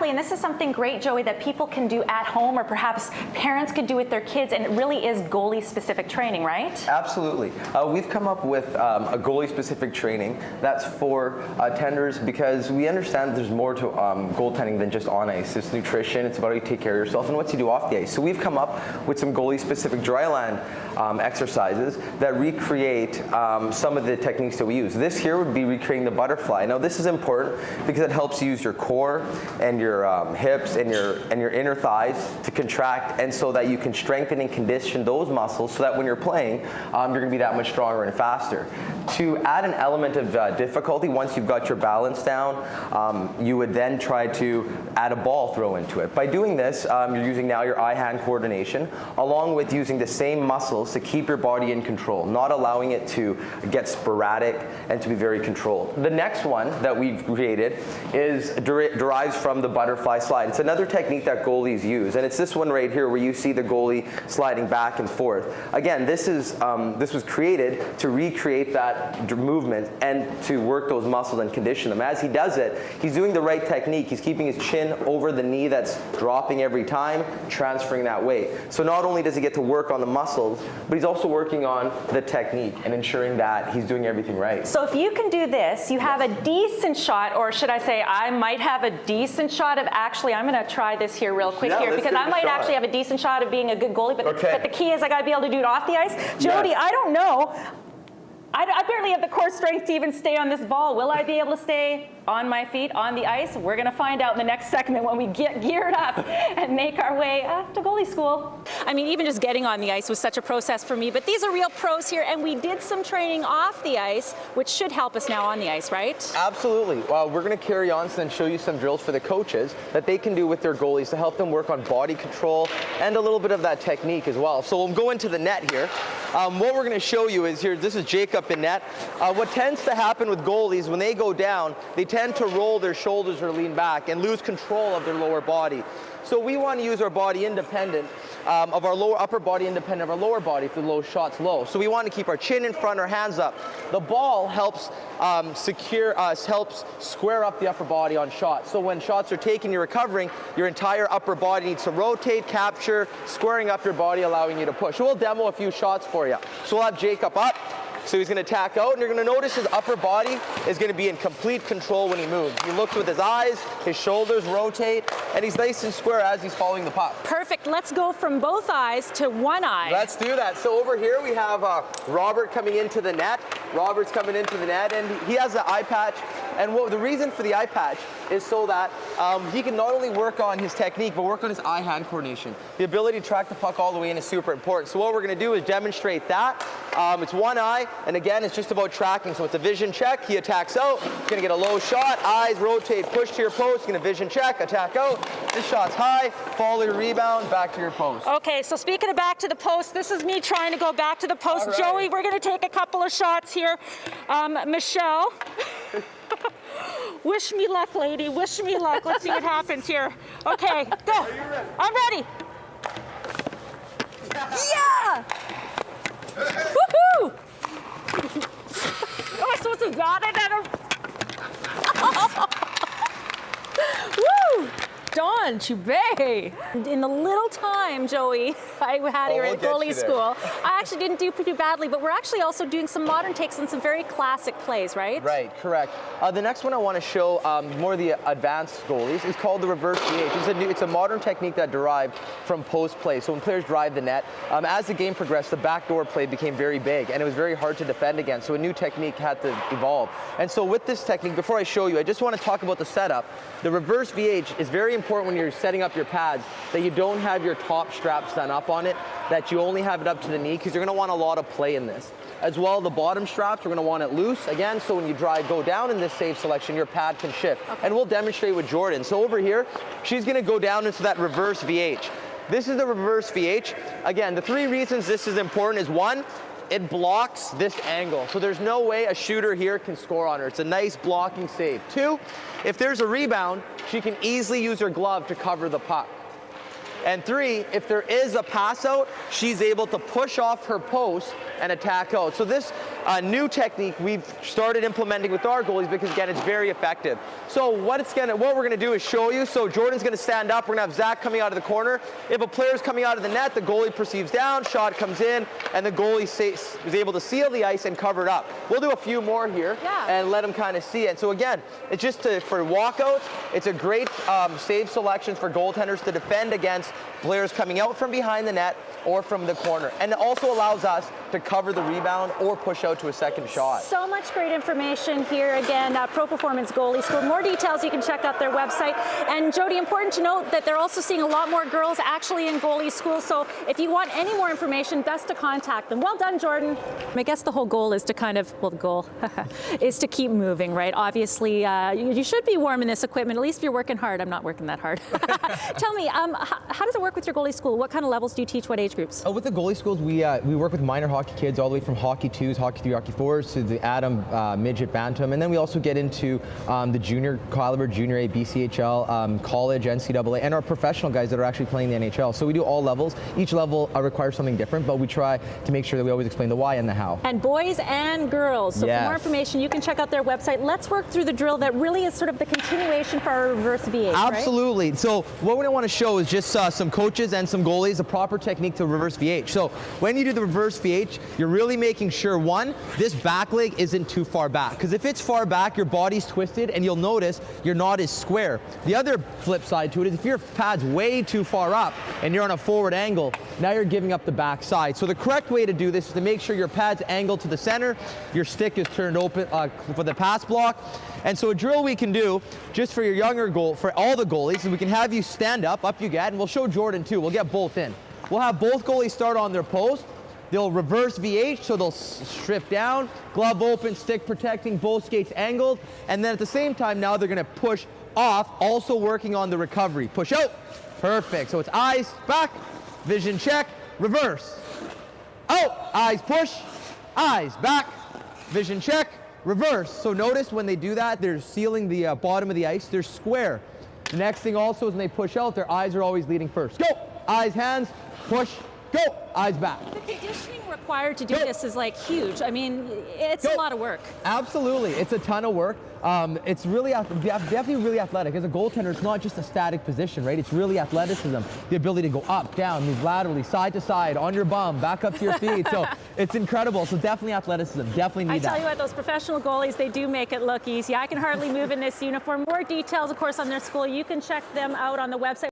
Exactly, and this is something great, Joey, that people can do at home, or perhaps parents could do with their kids, and it really is goalie-specific training, right? Absolutely. We've come up with a goalie-specific training that's for tenders, because we understand there's more to goaltending than just on ice. It's nutrition, it's about how you take care of yourself, and what you do off the ice. So we've come up with some goalie-specific dry land exercises that recreate some of the techniques that we use. This here would be recreating the butterfly. Now this is important because it helps you use your core and your hips and your inner thighs to contract, and so that you can strengthen and condition those muscles so that when you're playing, you're going to be that much stronger and faster. To add an element of difficulty, once you've got your balance down, you would then try to add a ball throw into it. By doing this, you're using now your eye-hand coordination, along with using the same muscles to keep your body in control, not allowing it to get sporadic and to be very controlled. The next one that we've created derives from the butterfly slide. It's another technique that goalies use, and it's this one right here where you see the goalie sliding back and forth. Again, this was created to recreate that movement and to work those muscles and condition them. As he does it, he's doing the right technique. He's keeping his chin over the knee that's dropping every time, transferring that weight. So not only does he get to work on the muscles, but he's also working on the technique and ensuring that he's doing everything right. So if you can do this, you have a decent shot, or should I say I might have a decent shot of actually, I'm going to try this here real quick here, because I might actually have a decent shot of being a good goalie, but the key is I got to be able to do it off the ice. Jody, I don't know. I barely have the core strength to even stay on this ball. Will I be able to stay on my feet on the ice? We're going to find out in the next segment when we get geared up and make our way to goalie school. I mean, even just getting on the ice was such a process for me, but these are real pros here, and we did some training off the ice, which should help us now on the ice, right? Absolutely. Well, we're going to carry on and show you some drills for the coaches that they can do with their goalies to help them work on body control and a little bit of that technique as well. So we'll go into the net here. What we're going to show you is here, this is Jacob in net. What tends to happen with goalies, when they go down, they tend to roll their shoulders or lean back and lose control of their lower body. So we want to use our body independent of our upper body independent of our lower body for the low shots low. So we want to keep our chin in front, our hands up. The ball helps helps square up the upper body on shots. So when shots are taken, you're recovering, your entire upper body needs to rotate, capture, squaring up your body, allowing you to push. So we'll demo a few shots for you. So we'll have Jacob up. So he's going to tack out, and you're going to notice his upper body is going to be in complete control when he moves. He looks with his eyes, his shoulders rotate, and he's nice and square as he's following the puck. Perfect. Let's go from both eyes to one eye. Let's do that. So over here we have Robert coming into the net. Robert's coming into the net, and he has the eye patch. And the reason for the eye patch is so that he can not only work on his technique, but work on his eye-hand coordination. The ability to track the puck all the way in is super important. So what we're going to do is demonstrate that. It's one eye, and again, it's just about tracking. So it's a vision check. He attacks out. He's going to get a low shot. Eyes rotate, push to your post. Going to vision check, attack out. This shot's high. Follow your rebound, back to your post. Okay, so speaking of back to the post, this is me trying to go back to the post. Right. Joey, we're going to take a couple of shots here. Michelle. Wish me luck, lady. Wish me luck. Let's see what happens here. Okay, go. Are you ready? I'm ready. Yeah! Woohoo! Oh, so it's that Woo! Don Chubay. In the little time, Joey, I had here at goalie school, I actually didn't do pretty badly, but we're actually also doing some modern takes on some very classic plays, right? Right, correct. The next one I want to show more of the advanced goalies is called the reverse VH. It's a modern technique that derived from post play. So when players drive the net, as the game progressed, the backdoor play became very big, and it was very hard to defend against. So a new technique had to evolve. And so with this technique, before I show you, I just want to talk about the setup. The reverse VH is very important when you're setting up your pads, that you don't have your top straps done up on it, that you only have it up to the knee, because you're going to want a lot of play in this. As well, the bottom straps, we're going to want it loose, again, so when you go down in this save selection, your pad can shift. Okay. And we'll demonstrate with Jordan. So over here, she's going to go down into that reverse VH. This is the reverse VH. Again, the three reasons this is important is, one, it blocks this angle. So there's no way a shooter here can score on her. It's a nice blocking save. Two, if there's a rebound, she can easily use her glove to cover the puck. And three, if there is a pass out, she's able to push off her post and attack out. So this a new technique we've started implementing with our goalies because, again, it's very effective. So what we're gonna do is show you. So Jordan's gonna stand up. We're gonna have Zach coming out of the corner. If a player's coming out of the net, the goalie perceives down, shot comes in, and the goalie is able to seal the ice and cover it up. We'll do a few more here and let them kind of see it. So again, it's just for walkouts. It's a great save selection for goaltenders to defend against players coming out from behind the net or from the corner. And it also allows us to cover the rebound or push out to a second shot. So much great information here. Again, Pro Performance Goalie School. More details, you can check out their website. And Jody, important to note that they're also seeing a lot more girls actually in goalie school. So if you want any more information, best to contact them. Well done, Jordan. I guess the whole goal is to kind of, well, the goal is to keep moving, right? Obviously, you should be warm in this equipment, at least if you're working hard. I'm not working that hard. Tell me, how does it work with your goalie school? What kind of levels do you teach? What age groups? With the goalie schools, we work with minor hockey kids all the way from hockey 2s, hockey 3, hockey 4s to the Atom, midget, bantam, and then we also get into the junior caliber, junior A, BCHL, college, NCAA, and our professional guys that are actually playing the NHL. So we do all levels. Each level requires something different, but we try to make sure that we always explain the why and the how. And boys and girls. So for more information, you can check out their website. Let's work through the drill that really is sort of the continuation for our reverse VH, Absolutely. Right? So what we want to show is just some coaches and some goalies, a proper technique to reverse VH. So when you do the reverse VH, you're really making sure, one, this back leg isn't too far back. Because if it's far back, your body's twisted and you'll notice you're not as square. The other flip side to it is if your pad's way too far up and you're on a forward angle, now you're giving up the back side. So the correct way to do this is to make sure your pad's angled to the center, your stick is turned open for the pass block. And so a drill we can do just for your younger goal, for all the goalies, is we can have you stand up you get, and we'll show Jordan too. We'll get both in. We'll have both goalies start on their post. They'll reverse VH, so they'll strip down, glove open, stick protecting, both skates angled, and then at the same time now they're gonna push off, also working on the recovery. Push out, perfect. So it's eyes, back, vision check, reverse. Out, eyes push, eyes back, vision check, reverse. So notice when they do that, they're sealing the bottom of the ice, they're square. The next thing also is when they push out, their eyes are always leading first. Go, eyes, hands, push, go, eyes back. The conditioning required to do this is like huge. I mean, it's a lot of work. Absolutely, it's a ton of work. It's really, definitely really athletic. As a goaltender, it's not just a static position, right? It's really athleticism. The ability to go up, down, move laterally, side to side, on your bum, back up to your feet. So it's incredible. So definitely athleticism, definitely need that. I tell you what, those professional goalies, they do make it look easy. I can hardly move in this uniform. More details, of course, on their school. You can check them out on the website.